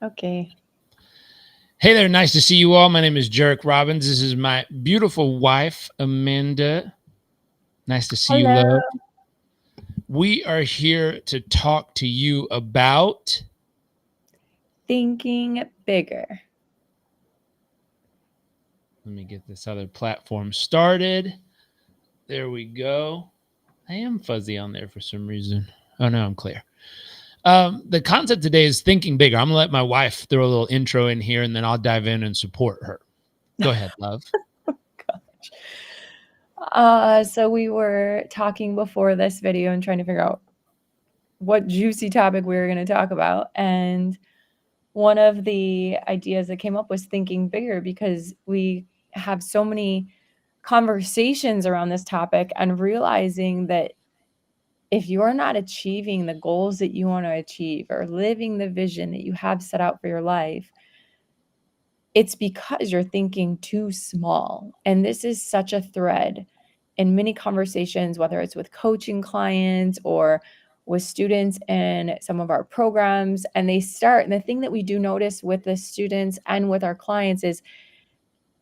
Okay. Hey there, nice to see you all. My name is Jarek Robbins. This is my beautiful wife, Amanda. Nice to see you, Hello. love. We are here to talk to you about. Thinking bigger. Let me get this other platform started. There we go. I am fuzzy on there for some reason. Oh, no, I'm clear. The concept today is thinking bigger. I'm going to let my wife throw a little intro in here and then I'll dive in and support her. Go ahead, love. So we were talking before this video and trying to figure out what juicy topic we were going to talk about. And one of the ideas that came up was thinking bigger, because we have so many conversations around this topic and realizing that if you're not achieving the goals that you want to achieve or living the vision that you have set out for your life, it's because you're thinking too small. And this is such a thread in many conversations, whether it's with coaching clients or with students in some of our programs. And the thing that we do notice with the students and with our clients is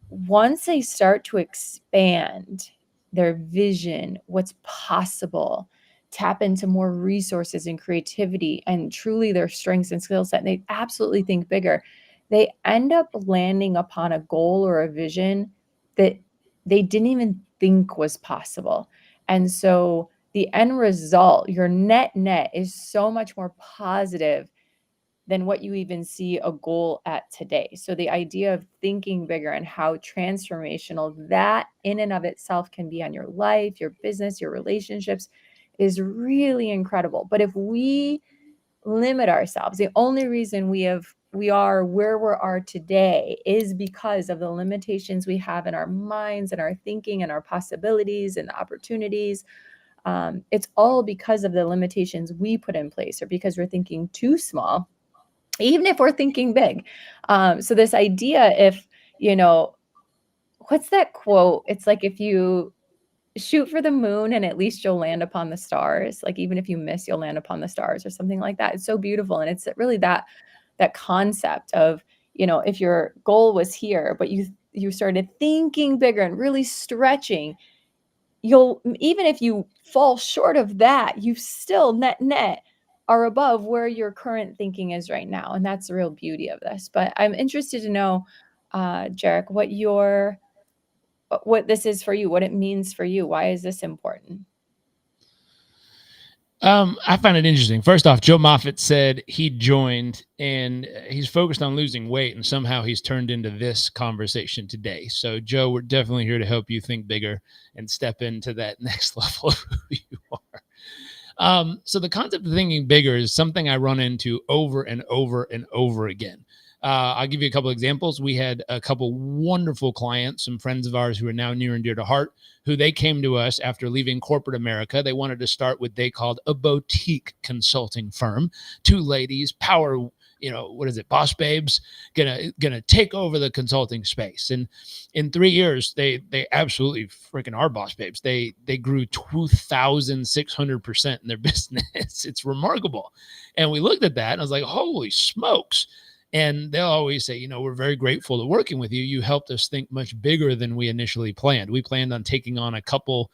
once they start to expand their vision, what's possible, tap into more resources and creativity and truly their strengths and skill set, and they absolutely think bigger, they end up landing upon a goal or a vision that they didn't even think was possible. And so the end result, your net is so much more positive than what you even see a goal at today. So the idea of thinking bigger and how transformational that in and of itself can be on your life, your business, your relationships is really incredible. But if we limit ourselves, the only reason we are where we are today is because of the limitations we have in our minds and our thinking and our possibilities and opportunities. It's all because of the limitations we put in place, or because we're thinking too small, even if we're thinking big. So this idea, if, what's that quote? It's like, if you shoot for the moon and at least you'll land upon the stars. Like, even if you miss, you'll land upon the stars, or something like that. It's so beautiful. And it's really that concept of, if your goal was here, but you started thinking bigger and really stretching, you'll, even if you fall short of that, you still net are above where your current thinking is right now. And that's the real beauty of this. But I'm interested to know, Jarek, what this is for you, what it means for you. Why is this important? I find it interesting. First off, Joe Moffat said he joined and he's focused on losing weight, and somehow he's turned into this conversation today. So, Joe, we're definitely here to help you think bigger and step into that next level of who you are. So, the concept of thinking bigger is something I run into over and over and over again. I'll give you a couple examples. We had a couple wonderful clients, some friends of ours who are now near and dear to heart, who they came to us after leaving corporate America. They wanted to start what they called a boutique consulting firm. Two ladies, power, what is it, boss babes, gonna take over the consulting space. And in 3 years, they absolutely freaking are boss babes. They grew 2,600% in their business. It's remarkable. And we looked at that and I was like, holy smokes. And they'll always say, we're very grateful to working with you. You helped us think much bigger than we initially planned. We planned on taking on a couple,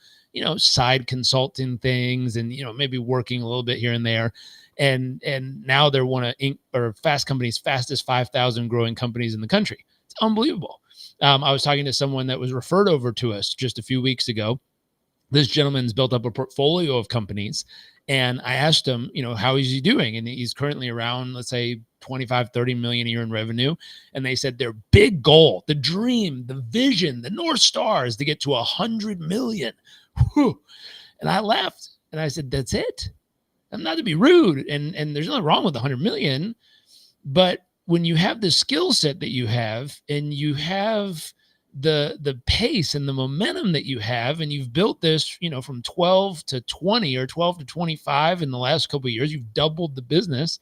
side consulting things and, maybe working a little bit here and there. And now they're one of Fast Company's fastest 5,000 growing companies in the country. It's unbelievable. I was talking to someone that was referred over to us just a few weeks ago. This gentleman's built up a portfolio of companies. And I asked him, how is he doing? And he's currently around, let's say, 25, 30 million a year in revenue. And they said their big goal, the dream, the vision, the North Star is to get to 100 million. Whew. And I laughed and I said, that's it. I'm not to be rude. And there's nothing wrong with 100 million. But when you have the skill set that you have and you have the pace and the momentum that you have, and you've built this, from 12 to 20 or 12 to 25 in the last couple of years, you've doubled the business.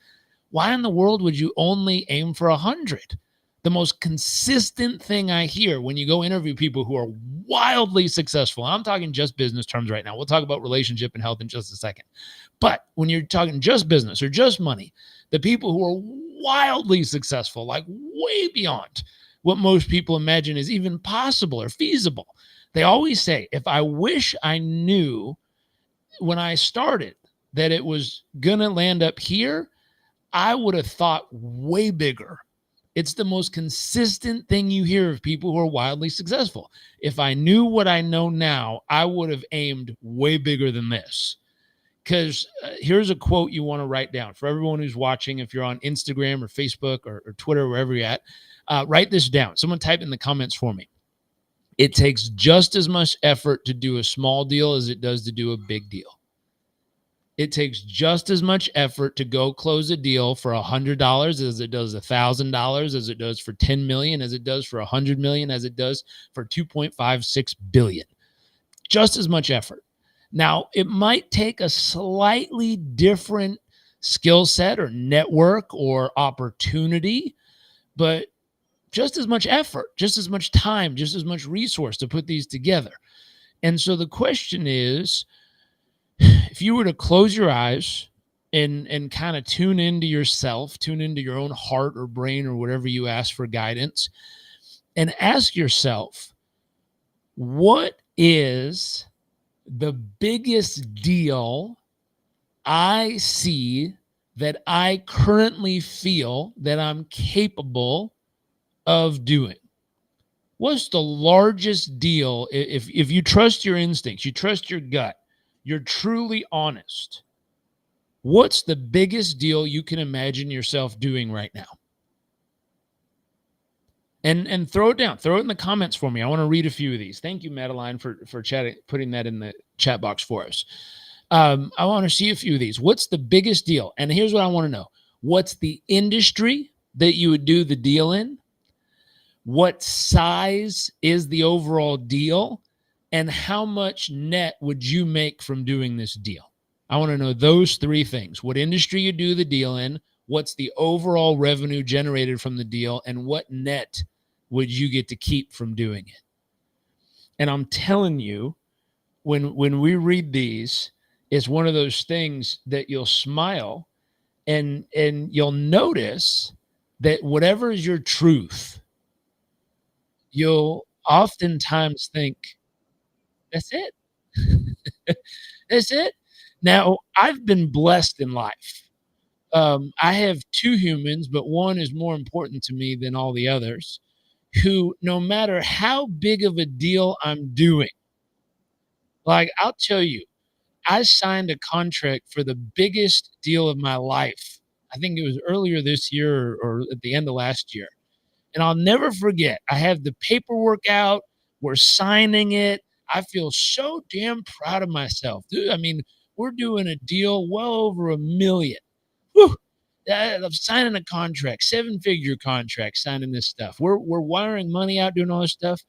Why in the world would you only aim for 100? The most consistent thing I hear when you go interview people who are wildly successful, and I'm talking just business terms right now. We'll talk about relationship and health in just a second. But when you're talking just business or just money, the people who are wildly successful, like way beyond what most people imagine is even possible or feasible. They always say, if I wish I knew when I started that it was going to land up here, I would have thought way bigger. It's the most consistent thing you hear of people who are wildly successful. If I knew what I know now, I would have aimed way bigger than this. Because here's a quote you want to write down for everyone who's watching. If you're on Instagram or Facebook or Twitter, wherever you're at, write this down. Someone type in the comments for me. It takes just as much effort to do a small deal as it does to do a big deal. It takes just as much effort to go close a deal for $100 as it does $1,000, as it does for 10 million, as it does for 100 million, as it does for 2.56 billion. Just as much effort. Now, it might take a slightly different skill set or network or opportunity, but just as much effort, just as much time, just as much resource to put these together. And so the question is, if you were to close your eyes and kind of tune into yourself, tune into your own heart or brain or whatever you ask for guidance, and ask yourself, what is the biggest deal I see that I currently feel that I'm capable of doing? What's the largest deal? If you trust your instincts, you trust your gut, you're truly honest, what's the biggest deal you can imagine yourself doing right now? And throw it down. Throw it in the comments for me. I want to read a few of these. Thank you, Madeline, for chatting, putting that in the chat box for us. I want to see a few of these. What's the biggest deal? And here's what I want to know. What's the industry that you would do the deal in? What size is the overall deal? And how much net would you make from doing this deal? I want to know those three things. What industry you do the deal in, what's the overall revenue generated from the deal, and what net would you get to keep from doing it? And I'm telling you, when we read these, it's one of those things that you'll smile and you'll notice that whatever is your truth, you'll oftentimes think, that's it. That's it. Now, I've been blessed in life. I have two humans, but one is more important to me than all the others, who, no matter how big of a deal I'm doing, like I'll tell you, I signed a contract for the biggest deal of my life. I think it was earlier this year or at the end of last year. And I'll never forget, I have the paperwork out. We're signing it. I feel so damn proud of myself, dude. I mean, we're doing a deal well over $1 million. Whew. I'm signing a contract, 7-figure contract, signing this stuff. We're wiring money out, doing all this stuff.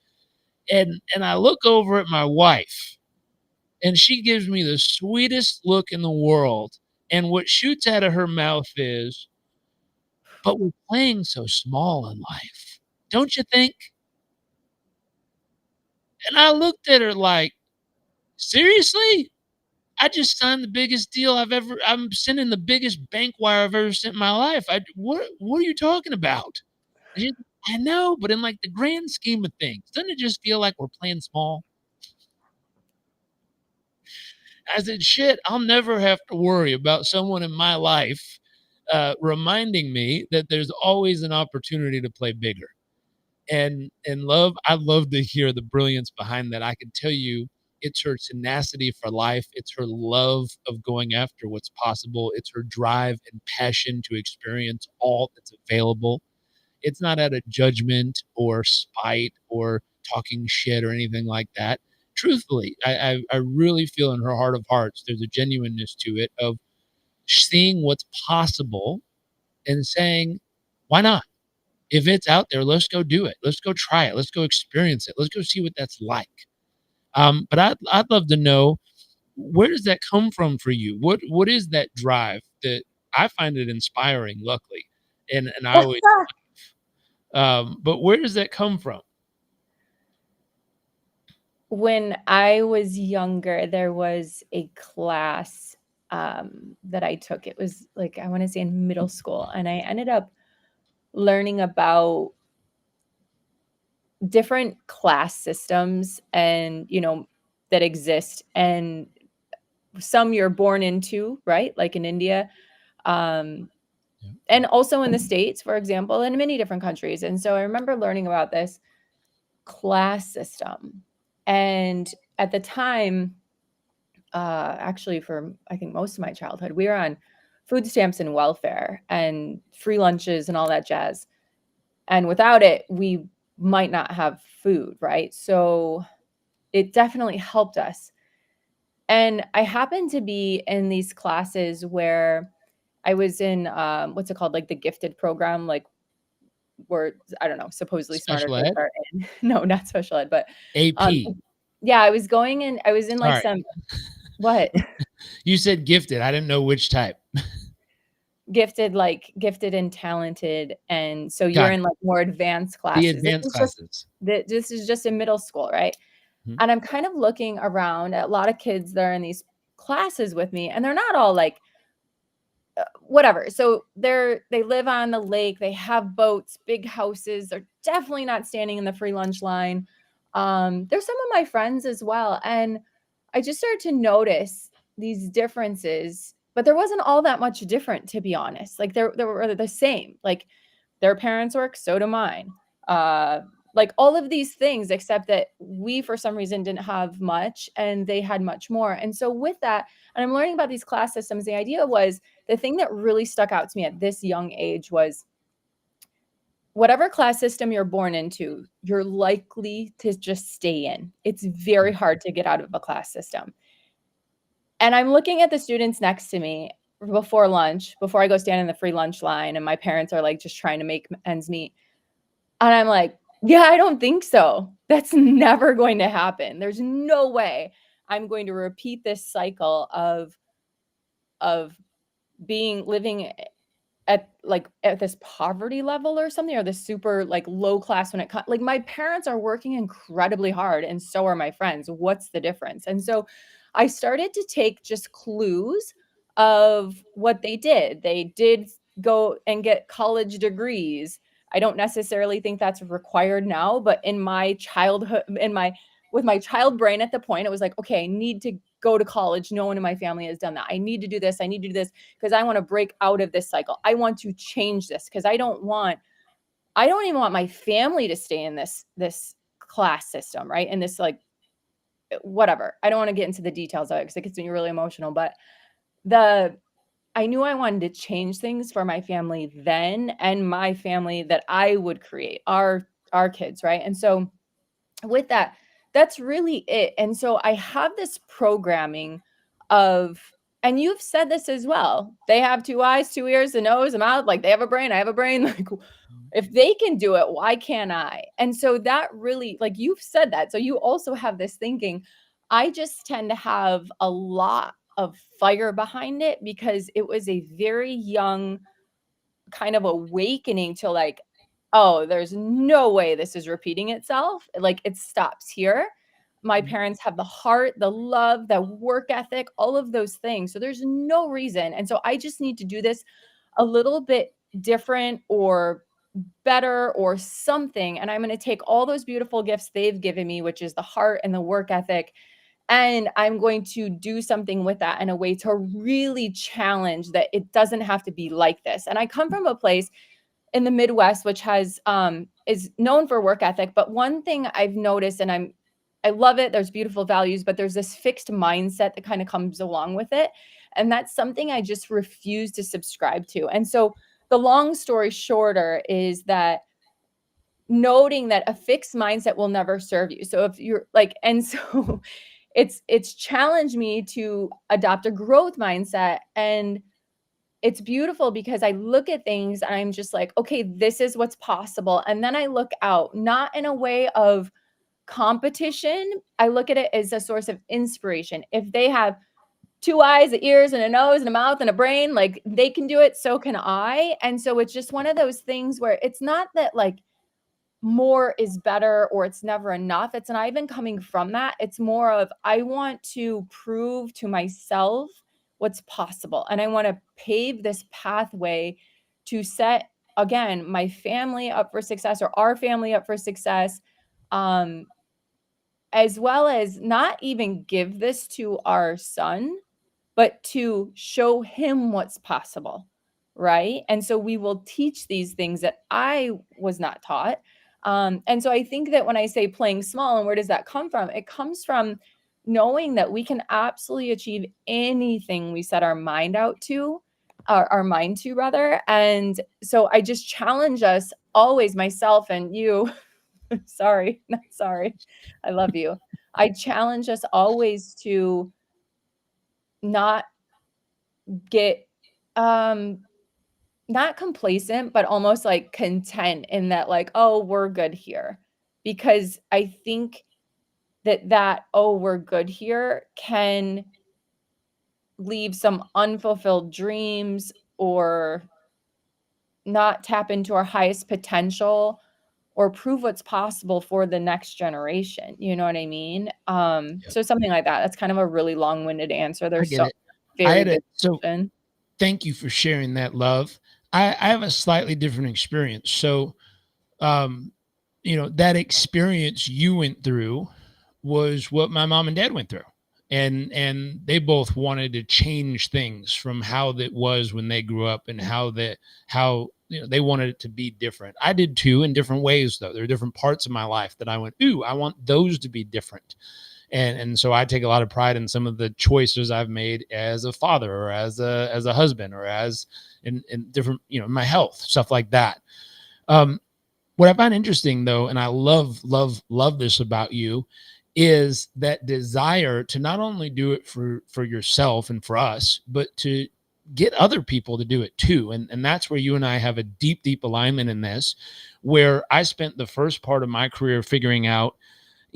And I look over at my wife, and she gives me the sweetest look in the world. And what shoots out of her mouth is, but we're playing so small in life, don't you think? And I looked at her like, seriously? I just signed the biggest deal I'm sending the biggest bank wire I've ever sent in my life. What are you talking about? And she's, I know, but in like the grand scheme of things, doesn't it just feel like we're playing small? I said, shit, I'll never have to worry about someone in my life reminding me that there's always an opportunity to play bigger. And love, I love to hear the brilliance behind that. I can tell you, it's her tenacity for life. It's her love of going after what's possible. It's her drive and passion to experience all that's available. It's not out of judgment or spite or talking shit or anything like that. Truthfully, I really feel in her heart of hearts, there's a genuineness to it of seeing what's possible and saying, why not? If it's out there, let's go do it. Let's go try it. Let's go experience it. Let's go see what that's like. But I'd love to know, where does that come from for you? What is that drive that I find it inspiring, luckily, and I always. But where does that come from? When I was younger, there was a class that I took. It was like, I want to say in middle school, and I ended up learning about different class systems and, that exist, and some you're born into, right? Like in India, um, Yeah. and also in the States, for example, in many different countries. And so I remember learning about this class system. And at the time, actually, for I think most of my childhood, we were on food stamps and welfare and free lunches and all that jazz. And without it, we might not have food, right? So it definitely helped us. And I happened to be in these classes where I was in, what's it called? Like the gifted program, like where, I don't know, supposedly smarter Special kids ed? are in. No, not special ed, but um, AP. yeah, I was in like Sorry. some, what? You said gifted. I didn't know which type. Gifted, like gifted and talented. And so you're Got in it. like more advanced The classes. advanced classes. This is just in middle school, right? Mhm. And I'm kind of looking around at a lot of kids that are in these classes with me, and they're not all like whatever. So they live on the lake, they have boats, big houses. They're definitely not standing in the free lunch line. There's some of my friends as well, and I just started to notice these differences, but there wasn't all that much different, to be honest. Like they were the same. Like their parents work, so do mine. Uh, like all of these things, except that we, for some reason, didn't have much and they had much more. And so, with that, and I'm learning about these class systems, the idea was the thing that really stuck out to me at this young age was whatever class system you're born into, you're likely to just stay in. It's very Mhm. hard to get out of a class system. And I'm looking at the students next to me before lunch, before I go stand in the free lunch line, and my parents are like just trying to make ends meet. And I'm like, yeah, I don't think so. That's never going to happen. There's no way I'm going to repeat this cycle of being living at this poverty level or something, or this super like low class when it comes, like my parents are working incredibly hard and so are my friends. What's the difference? And so I started to take just clues of what they did go and get college degrees. I don't necessarily think that's required now, but in my childhood, in my with my child brain at the point, it was like, okay, I need to go to college. No one in my family has done that. I need to do this. I need to do this because I want to break out of this cycle. I want to change this because I don't even want my family to stay in this class system, right? And this like whatever. I don't want to get into the details of it because it gets me really emotional. But the I knew I wanted to change things for my family then and my family that I would create, our kids, right? And so with that, that's really it. And so I have this programming of, and you've said this as well. They have two eyes, two ears, a nose, a mouth. Like they have a brain. I have a brain. Like if they can do it, why can't I? And so that really, like you've said that. So you also have this thinking. I just tend to have a lot of fire behind it because it was a very young kind of awakening to like, oh, there's no way this is repeating itself. Like it stops here. My Mhm. parents have the heart, the love, the work ethic, all of those things. So there's no reason. And so I just need to do this a little bit different or better or something. And I'm going to take all those beautiful gifts they've given me, which is the heart and the work ethic, and I'm going to do something with that in a way to really challenge that it doesn't have to be like this. And I come from a place in the Midwest, which has is known for work ethic. But one thing I've noticed, and I love it, there's beautiful values, but there's this fixed mindset that kind of comes along with it. And that's something I just refuse to subscribe to. And so the long story shorter is that noting that a fixed mindset will never serve you. So if you're like, and so it's challenged me to adopt a growth mindset. And it's beautiful because I look at things and I'm just like, okay, this is what's possible. And then I look out, not in a way of competition. I look at it as a source of inspiration. If they have two eyes, ears, and a nose, and a mouth, and a brain, like they can do it, so can I. And so it's just one of those things where it's not that like more is better or it's never enough. It's not even coming from that. It's more of I want to prove to myself what's possible. And I want to pave this pathway to set again, my family up for success, or our family up for success, as well as not even give this to our son, but to show him what's possible, right? And so we will teach these things that I was not taught. And so I think that when I say playing small, and where does that come from? It comes from knowing that we can absolutely achieve anything we set our mind out to, our mind to rather. And so I just challenge us always, myself and you. Sorry, not sorry. I love you. I challenge us always to not get not complacent, but almost like content in that, like, oh, we're good here. Because I think that oh, we're good here can leave some unfulfilled dreams, or not tap into our highest potential, or prove what's possible for the next generation. You know what I mean? Yep. So something like that. That's kind of a really long-winded answer. I There's get so it. I very had good it. So question. thank you for sharing that, love. I have a slightly different experience. So, um, that experience you went through was what my mom and dad went through. And they both wanted to change things from how that was when they grew up, and how they wanted it to be different. I did too, in different ways though. There are different parts of my life that I went, ooh, I want those to be different. And so I take a lot of pride in some of the choices I've made as a father, or as a husband, or as in different, my health, stuff like that. Um, what I find interesting though, and I love this about you, is that desire to not only do it for yourself and for us, but to get other people to do it too. And that's where you and I have a deep alignment in this, where I spent the first part of my career figuring out,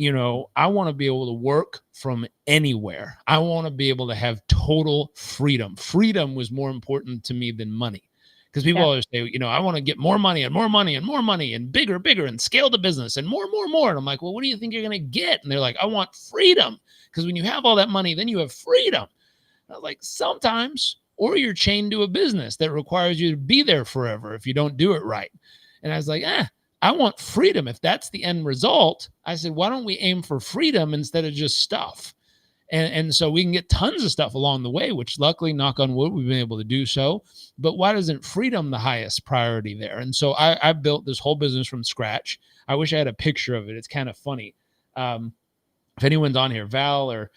I want to be able to work from anywhere. I want to be able to have total freedom. Freedom was more important to me than money. Because people Yeah. always say, I want to get more money and more money and more money and bigger and scale the business and more. And I'm like, well, what do you think you're going to get? And they're like, I want freedom. Because when you have all that money, then you have freedom. And I was like, sometimes, or you're chained to a business that requires you to be there forever if you don't do it right. And I was like, I want freedom. If that's the end result, I said, why don't we aim for freedom instead of just stuff? And so we can get tons of stuff along the way, which luckily, knock on wood, we've been able to do so. But why isn't freedom the highest priority there? And so I built this whole business from scratch. I wish I had a picture of it. It's kind of funny. If anyone's on here, Val or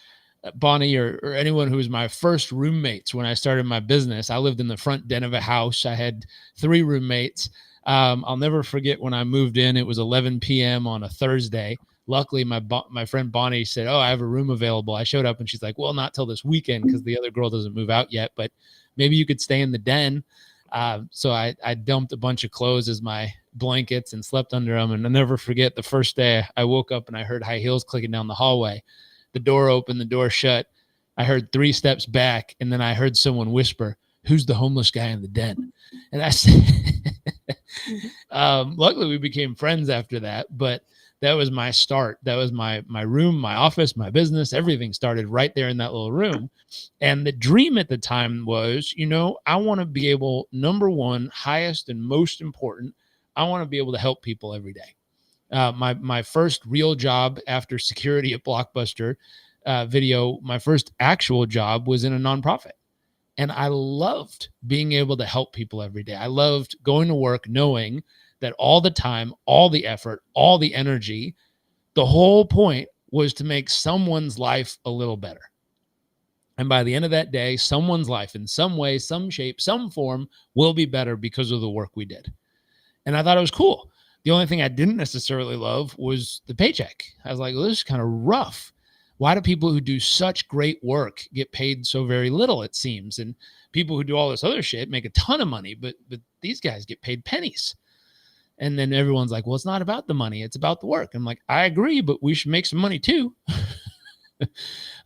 Bonnie or anyone who was my first roommates when I started my business, I lived in the front den of a house. I had 3 roommates. I'll never forget when I moved in. It was 11 p.m. on a Thursday. Luckily, my friend Bonnie said, "Oh, I have a room available." I showed up and she's like, "Well, not till this weekend because the other girl doesn't move out yet, but maybe you could stay in the den." So I dumped a bunch of clothes as my blankets and slept under them. And I'll never forget the first day I woke up and I heard high heels clicking down the hallway. The door opened, the door shut. I heard 3 steps back, and then I heard someone whisper, "Who's the homeless guy in the den?" And I said, luckily we became friends after that, but that was my start. That was my room, my office, my business. Everything started right there in that little room. And the dream at the time was, I want to be able, number one, highest and most important, I want to be able to help people every day. My first real job after security at Blockbuster Video, my first actual job was in a nonprofit. And I loved being able to help people every day. I loved going to work knowing that all the time, all the effort, all the energy, the whole point was to make someone's life a little better. And by the end of that day, someone's life in some way, some shape, some form will be better because of the work we did. And I thought it was cool. The only thing I didn't necessarily love was the paycheck. I was like, well, this is kind of rough. Why do people who do such great work get paid so very little, it seems? And people who do all this other shit make a ton of money, but these guys get paid pennies. And then everyone's like, well, it's not about the money. It's about the work. I'm like, I agree, but we should make some money too.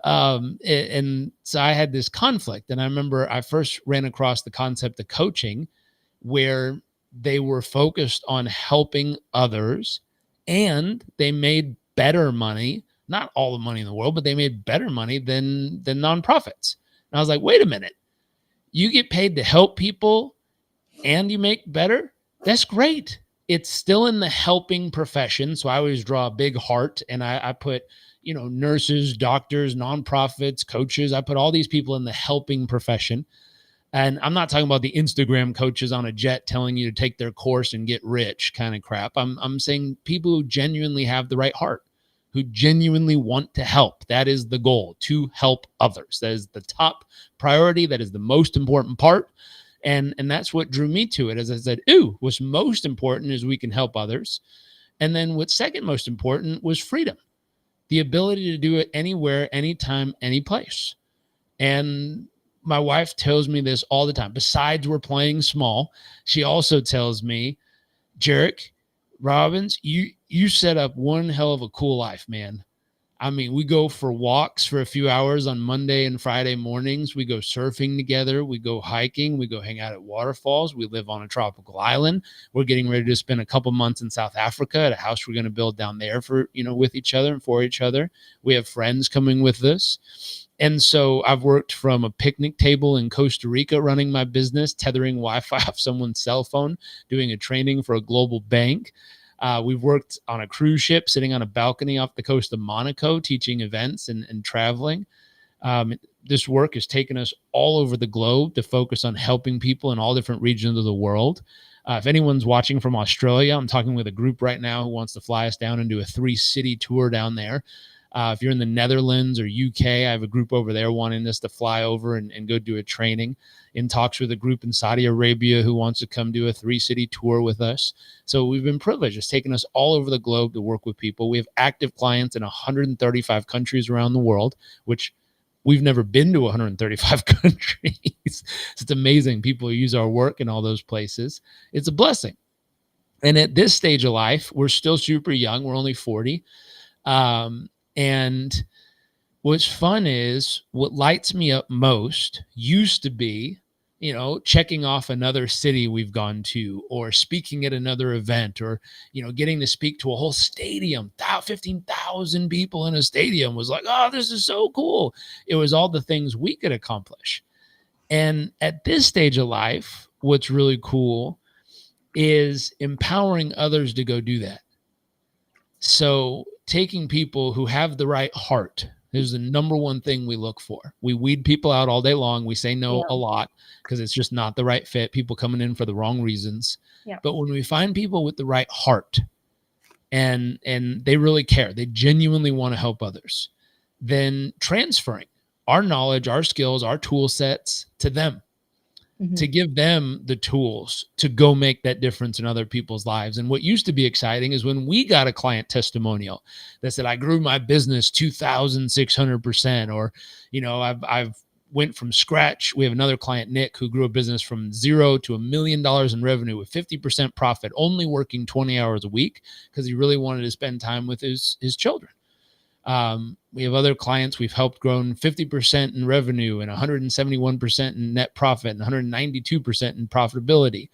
And so I had this conflict. And I remember I first ran across the concept of coaching, where they were focused on helping others and they made better money, not all the money in the world, but they made better money than nonprofits. And I was like, wait a minute, you get paid to help people and you make better? That's great. It's still in the helping profession. So I always draw a big heart, and I put, nurses, doctors, nonprofits, coaches. I put all these people in the helping profession. And I'm not talking about the Instagram coaches on a jet telling you to take their course and get rich kind of crap. I'm saying people who genuinely have the right heart, who genuinely want to help. That is the goal, to help others. That is the top priority. That is the most important part. And that's what drew me to it. As I said, what's most important is we can help others. And then what's second most important was freedom, the ability to do it anywhere, anytime, any place. And my wife tells me this all the time. Besides we're playing small, she also tells me, Jarek Robbins, you set up one hell of a cool life, man. I mean, we go for walks for a few hours on Monday and Friday mornings. We go surfing together. We go hiking. We go hang out at waterfalls. We live on a tropical island. We're getting ready to spend a couple months in South Africa at a house we're going to build down there for, with each other and for each other. We have friends coming with us. And so I've worked from a picnic table in Costa Rica running my business, tethering Wi-Fi off someone's cell phone, doing a training for a global bank. We've worked on a cruise ship, sitting on a balcony off the coast of Monaco, teaching events and traveling. This work has taken us all over the globe to focus on helping people in all different regions of the world. If anyone's watching from Australia, I'm talking with a group right now who wants to fly us down and do a 3-city tour down there. If you're in the Netherlands or UK, I have a group over there wanting us to fly over and go do a training. In talks with a group in Saudi Arabia who wants to come do a 3-city tour with us. So we've been privileged. It's taken us all over the globe to work with people. We have active clients in 135 countries around the world, which we've never been to 135 countries. It's amazing. People use our work in all those places. It's a blessing. And at this stage of life, we're still super young. We're only 40. And what's fun is what lights me up most used to be, checking off another city we've gone to, or speaking at another event, or, getting to speak to a whole stadium, 15,000 people in a stadium was like, oh, this is so cool. It was all the things we could accomplish. And at this stage of life, what's really cool is empowering others to go do that. So taking people who have the right heart is the number one thing we look for. We weed people out all day long. We say no a lot because it's just not the right fit. People coming in for the wrong reasons. Yeah. But when we find people with the right heart and they really care, they genuinely want to help others, then transferring our knowledge, our skills, our tool sets to them. To give them the tools to go make that difference in other people's lives. And what used to be exciting is when we got a client testimonial that said, I grew my business 2,600%, or, I've went from scratch. We have another client, Nick, who grew a business from $0 to $1 million in revenue with 50% profit, only working 20 hours a week because he really wanted to spend time with his children. We have other clients we've helped grown 50% in revenue and 171% in net profit and 192% in profitability.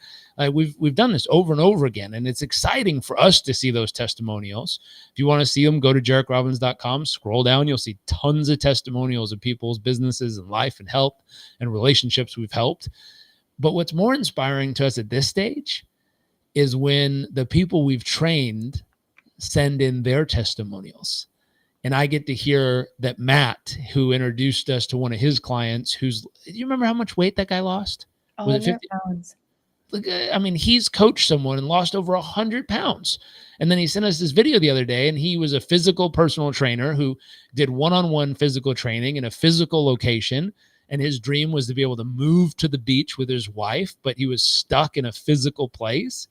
We've done this over and over again, and it's exciting for us to see those testimonials. If you want to see them, go to jarekrobbins.com, scroll down. You'll see tons of testimonials of people's businesses and life and health and relationships we've helped. But what's more inspiring to us at this stage is when the people we've trained send in their testimonials. And I get to hear that Matt, who introduced us to one of his clients, do you remember how much weight that guy lost? Was it 50 pounds? I mean, he's coached someone and lost over 100 pounds. And then he sent us this video the other day, and he was a physical personal trainer who did one-on-one physical training in a physical location. And his dream was to be able to move to the beach with his wife, but he was stuck in a physical place.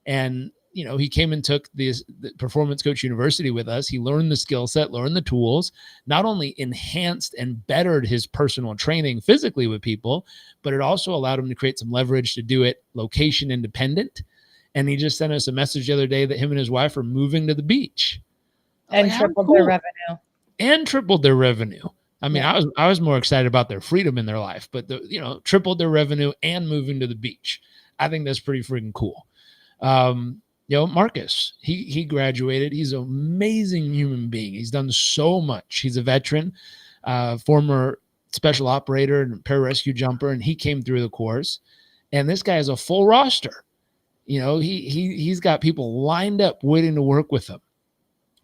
And he came and took the Performance Coach University with us. He learned the skill set, learned the tools, not only enhanced and bettered his personal training physically with people, but it also allowed him to create some leverage to do it location independent. And he just sent us a message the other day that him and his wife are moving to the beach. And tripled their revenue. And tripled their revenue. I mean, I was more excited about their freedom in their life, but tripled their revenue and moving to the beach. I think that's pretty freaking cool. Marcus, he graduated. He's an amazing human being. He's done so much. He's a veteran, former special operator and pararescue jumper, and he came through the course. And this guy has a full roster. He's got people lined up waiting to work with him.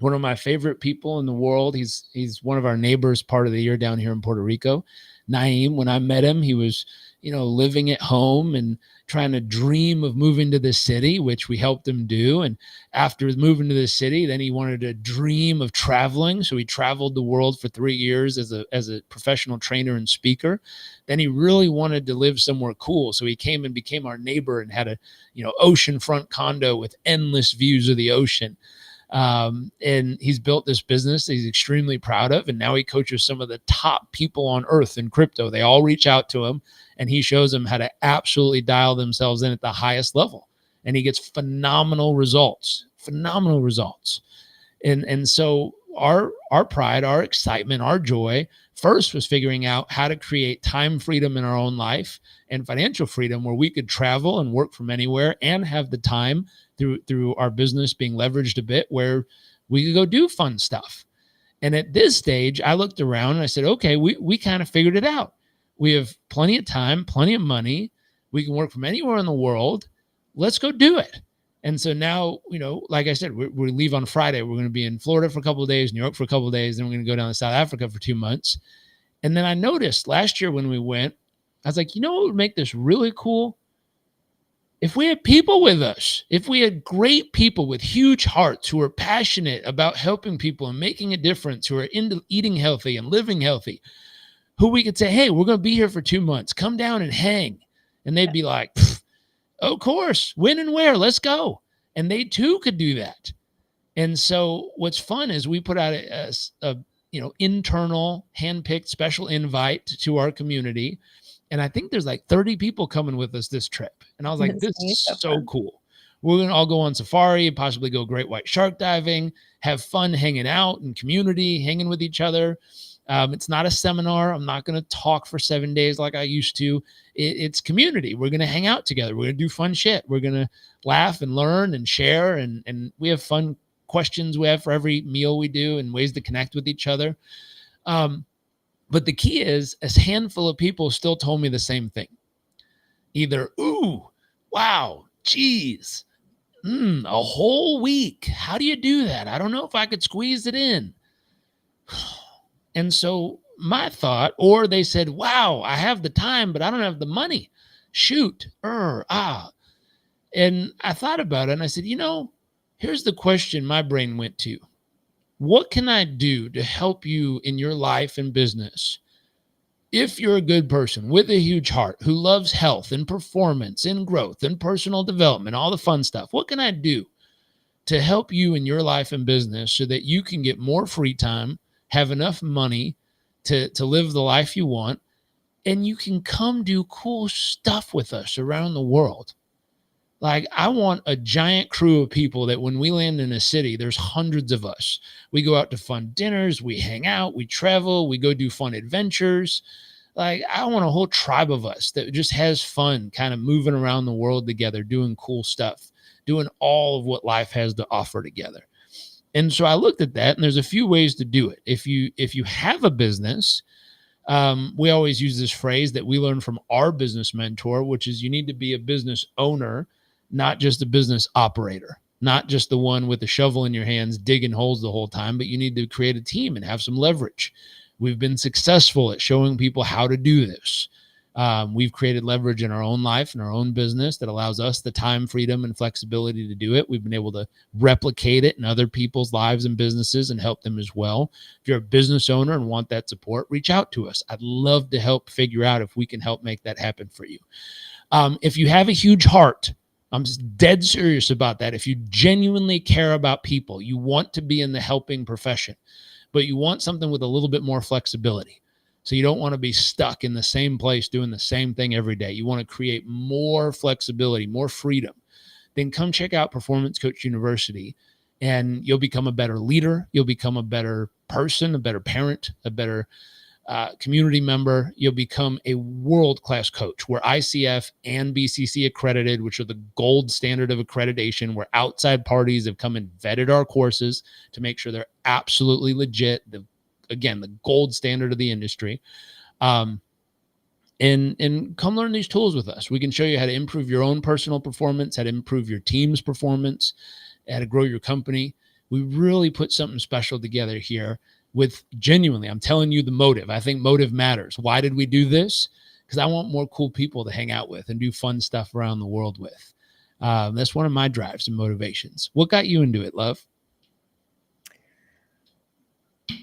One of my favorite people in the world. He's one of our neighbors part of the year down here in Puerto Rico. Naeem, when I met him, he was, living at home and trying to dream of moving to the city, which we helped him do. And after moving to the city, then he wanted to dream of traveling. So he traveled the world for 3 years as a professional trainer and speaker. Then he really wanted to live somewhere cool. So he came and became our neighbor and had a, oceanfront condo with endless views of the ocean. And he's built this business that he's extremely proud of. And now he coaches some of the top people on earth in crypto. They all reach out to him and he shows them how to absolutely dial themselves in at the highest level. And he gets phenomenal results. And so our pride, our excitement, our joy first was figuring out how to create time freedom in our own life and financial freedom where we could travel and work from anywhere and have the time through our business being leveraged a bit where we could go do fun stuff. And at this stage, I looked around and I said, okay, we kind of figured it out. We have plenty of time, plenty of money. We can work from anywhere in the world. Let's go do it. And so now, like I said, we leave on Friday. We're going to be in Florida for a couple of days, New York for a couple of days. Then we're going to go down to South Africa for 2 months. And then I noticed last year when we went, I was like, what would make this really cool? If we had people with us, if we had great people with huge hearts who are passionate about helping people and making a difference, who are into eating healthy and living healthy, who we could say, hey, we're going to be here for 2 months. Come down and hang. And they'd be like, of course, when and where, let's go. And they too could do that. And so what's fun is we put out a internal handpicked special invite to our community. And I think there's like 30 people coming with us this trip. And I was like, this is so cool. We're going to all go on safari, possibly go great white shark diving, have fun hanging out in community, hanging with each other. It's not a seminar. I'm not going to talk for 7 days like I used to. It's community. We're going to hang out together. We're going to do fun shit. We're going to laugh and learn and share. And we have fun questions we have for every meal we do and ways to connect with each other. But the key is a handful of people still told me the same thing. Either, ooh, wow, geez, a whole week. How do you do that? I don't know if I could squeeze it in. And so my thought, or they said, wow, I have the time, but I don't have the money. Shoot. And I thought about it and I said, here's the question my brain went to. What can I do to help you in your life and business? If you're a good person with a huge heart who loves health and performance and growth and personal development, all the fun stuff, what can I do to help you in your life and business so that you can get more free time, have enough money to live the life you want, and you can come do cool stuff with us around the world? Like, I want a giant crew of people that when we land in a city, there's hundreds of us. We go out to fun dinners, we hang out, we travel, we go do fun adventures. Like, I want a whole tribe of us that just has fun kind of moving around the world together, doing cool stuff, doing all of what life has to offer together. And so I looked at that, and there's a few ways to do it. If you have a business, we always use this phrase that we learned from our business mentor, which is you need to be a business owner, not just a business operator, not just the one with the shovel in your hands digging holes the whole time, but you need to create a team and have some leverage. We've been successful at showing people how to do this. We've created leverage in our own life and our own business that allows us the time, freedom, and flexibility to do it. We've been able to replicate it in other people's lives and businesses and help them as well. If you're a business owner and want that support, reach out to us. I'd love to help figure out if we can help make that happen for you. If you have a huge heart, I'm dead serious about that. If you genuinely care about people, you want to be in the helping profession, but you want something with a little bit more flexibility. So you don't want to be stuck in the same place doing the same thing every day. You want to create more flexibility, more freedom. Then come check out Performance Coach University, and you'll become a better leader. You'll become a better person, a better parent, a better community member. You'll become a world-class coach. We're ICF and BCC accredited, which are the gold standard of accreditation, where outside parties have come and vetted our courses to make sure they're absolutely legit. The gold standard of the industry. and come learn these tools with us. We can show you how to improve your own personal performance, how to improve your team's performance, how to grow your company. We really put something special together here with genuinely, I'm telling you the motive. I think motive matters. Why did we do this? Because I want more cool people to hang out with and do fun stuff around the world with. That's one of my drives and motivations. What got you into it, love? What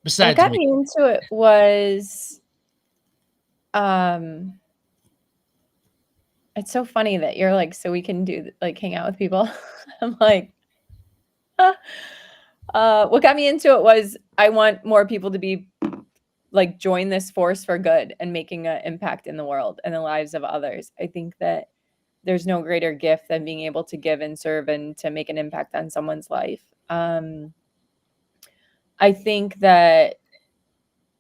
Besides got me. me into it was, um, it's so funny that you're like, so we can do like hang out with people. I'm like, what got me into it was I want more people to be like join this force for good and making an impact in the world and the lives of others. I think that there's no greater gift than being able to give and serve and to make an impact on someone's life. I think that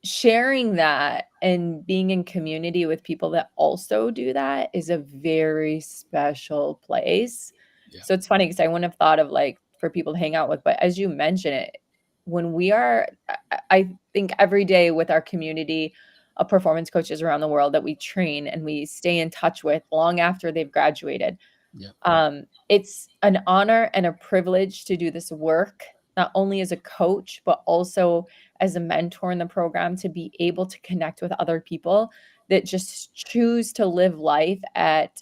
sharing that and being in community with people that also do that is a very special place. Yeah. So it's funny because I wouldn't have thought of like for people to hang out with, but as you mention it, when we are, I think every day with our community of performance coaches around the world that we train and we stay in touch with long after they've graduated, Yeah. it's an honor and a privilege to do this work, not only as a coach, but also as a mentor in the program, to be able to connect with other people that just choose to live life at,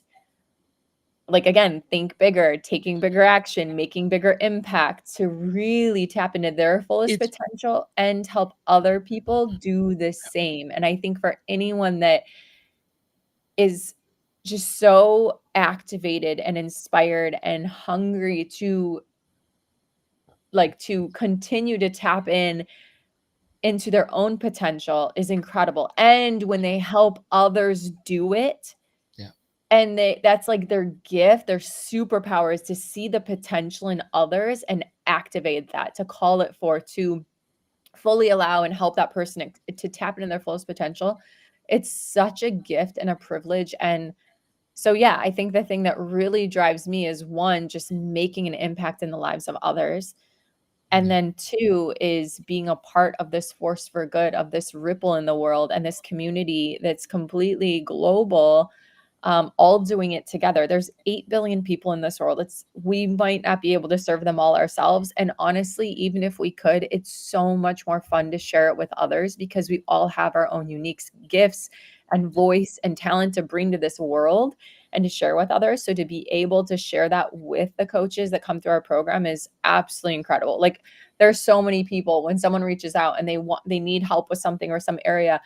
like, again, think bigger, taking bigger action, making bigger impact, to really tap into their fullest It's potential and help other people do the same. And I think for anyone that is just so activated and inspired and hungry to like to continue to tap in into their own potential is incredible. And when they help others do it, yeah. and that's like their gift, their superpower is to see the potential in others and activate that, to call it forth, to fully allow and help that person to tap into their fullest potential. It's such a gift and a privilege. And so, yeah, I think the thing that really drives me is, one, just making an impact in the lives of others. And Yeah. then two is being a part of this force for good, of this ripple in the world and this community that's completely global, all doing it together. There's 8 billion people in this world. We might not be able to serve them all ourselves. And honestly, even if we could, it's so much more fun to share it with others because we all have our own unique gifts and voice and talent to bring to this world and to share with others. So to be able to share that with the coaches that come through our program is absolutely incredible. Like, there's so many people when someone reaches out and they need help with something or some area.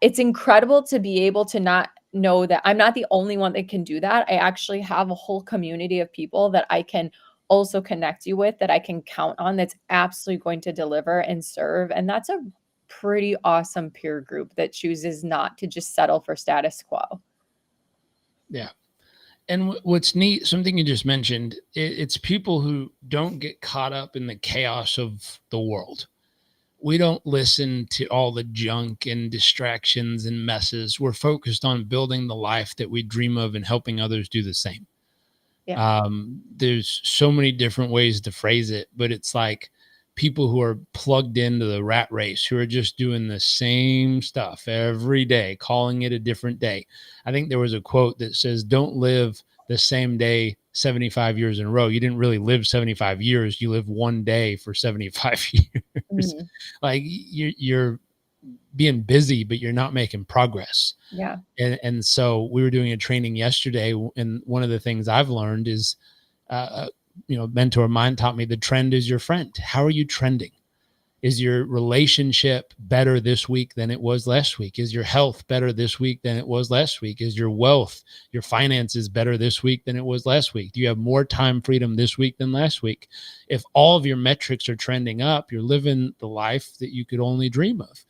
It's incredible to be able to not know that I'm not the only one that can do that. I actually have a whole community of people that I can also connect you with, that I can count on, that's absolutely going to deliver and serve. And that's a pretty awesome peer group that chooses not to just settle for status quo. Yeah. And what's neat, something you just mentioned, it's people who don't get caught up in the chaos of the world. We don't listen to all the junk and distractions and messes. We're focused on building the life that we dream of and helping others do the same. Yeah. There's so many different ways to phrase it, but it's like people who are plugged into the rat race, who are just doing the same stuff every day, calling it a different day. I think there was a quote that says, "Don't live the same day 75 years in a row. You didn't really live 75 years. You live one day for 75 years." Mhm. Like you're being busy, but you're not making progress. Yeah. And so we were doing a training yesterday, and one of the things I've learned is, mentor of mine taught me the trend is your friend. How are you trending? Is your relationship better this week than it was last week? Is your health better this week than it was last week? Is your wealth, your finances better this week than it was last week? Do you have more time freedom this week than last week? If all of your metrics are trending up, you're living the life that you could only dream of.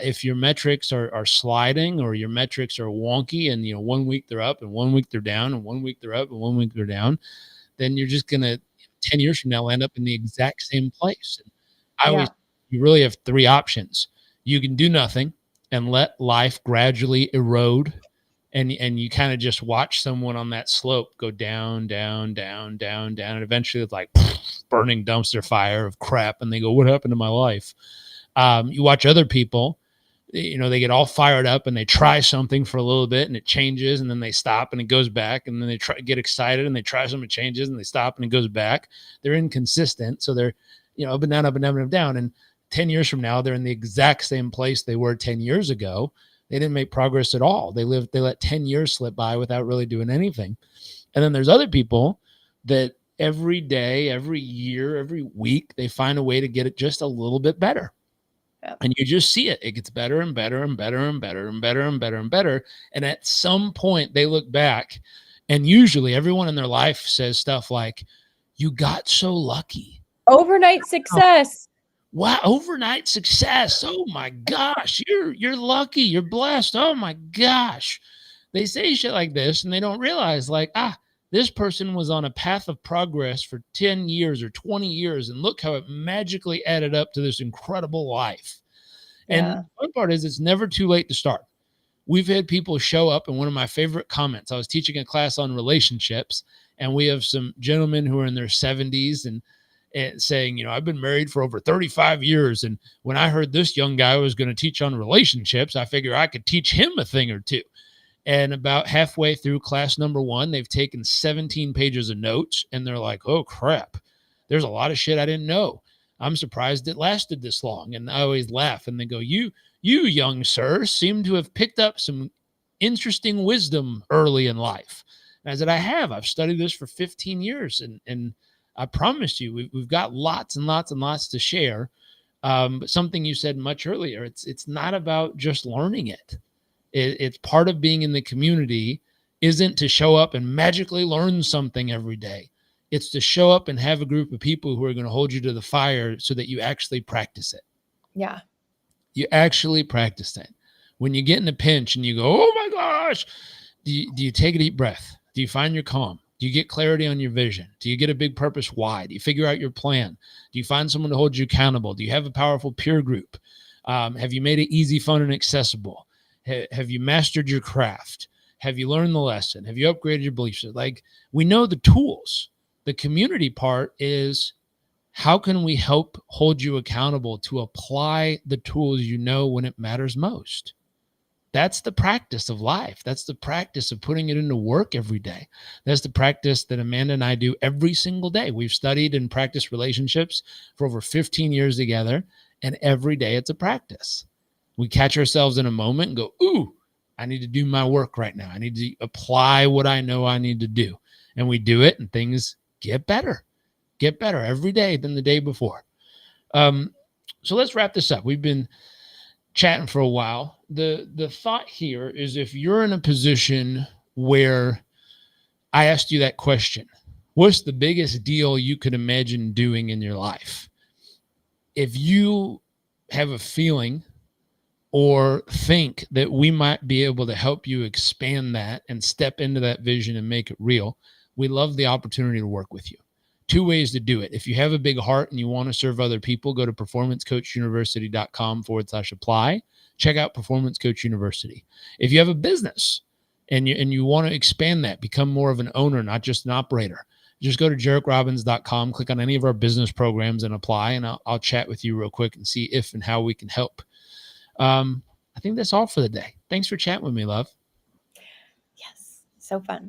If your metrics are sliding, or your metrics are wonky, and 1 week they're up and 1 week they're down and 1 week they're up and 1 week they're down, then you're just gonna 10 years from now end up in the exact same place. And I always, Yeah. you really have three options. You can do nothing and let life gradually erode, and you kind of just watch someone on that slope go down, down, down, down, down, and eventually it's like burning dumpster fire of crap, and they go, "What happened to my life?" You watch other people they get all fired up and they try something for a little bit and it changes and then they stop and it goes back, and then they get excited and they try something, it changes and they stop and it goes back. They're inconsistent. So they're, up and down, up and down, up and down. And 10 years from now, they're in the exact same place they were 10 years ago. They didn't make progress at all. They let 10 years slip by without really doing anything. And then there's other people that every day, every year, every week, they find a way to get it just a little bit better. Yep. And you just see it. It gets better and better and better and better and better and better and better. And at some point they look back, and usually everyone in their life says stuff like, "You got so lucky. Overnight success." Wow, overnight success. Oh my gosh, you're lucky. You're blessed. Oh my gosh. They say shit like this and they don't realize, like, this person was on a path of progress for 10 years or 20 years, and look how it magically added up to this incredible life. Yeah. And the fun part is it's never too late to start. We've had people show up, and one of my favorite comments, I was teaching a class on relationships, and we have some gentlemen who are in their 70s and saying, I've been married for over 35 years. And when I heard this young guy was going to teach on relationships, I figured I could teach him a thing or two. And about halfway through class number 1, they've taken 17 pages of notes, and they're like, "Oh crap, there's a lot of shit I didn't know. I'm surprised it lasted this long." And I always laugh and they go, you young sir seem to have picked up some interesting wisdom early in life. And I said, I've studied this for 15 years. And I promise you, we've got lots and lots and lots to share. But something you said much earlier, it's not about just learning it. It's part of being in the community isn't to show up and magically learn something every day. It's to show up and have a group of people who are going to hold you to the fire so that you actually practice it. Yeah. You actually practice it. When you get in a pinch and you go, "Oh my gosh," do you take a deep breath? Do you find your calm? Do you get clarity on your vision? Do you get a big purpose why? Do you figure out your plan? Do you find someone to hold you accountable? Do you have a powerful peer group? Have you made it easy, fun, and accessible? Have you mastered your craft? Have you learned the lesson? Have you upgraded your beliefs? Like, we know the tools. The community part is, how can we help hold you accountable to apply the tools when it matters most? That's the practice of life. That's the practice of putting it into work every day. That's the practice that Amanda and I do every single day. We've studied and practiced relationships for over 15 years together, and every day it's a practice. We catch ourselves in a moment and go, "Ooh, I need to do my work right now. I need to apply what I know I need to do." And we do it, and things get better every day than the day before. So let's wrap this up. We've been chatting for a while. The thought here is, if you're in a position where I asked you that question, what's the biggest deal you could imagine doing in your life? If you have a feeling or think that we might be able to help you expand that and step into that vision and make it real, we love the opportunity to work with you. 2 ways to do it. If you have a big heart and you want to serve other people, go to performancecoachuniversity.com/apply. Check out Performance Coach University. If you have a business and you want to expand that, become more of an owner, not just an operator, just go to JerrickRobbins.com, click on any of our business programs and apply, and I'll chat with you real quick and see if and how we can help. I think that's all for the day. Thanks for chatting with me, love. Yes. So fun.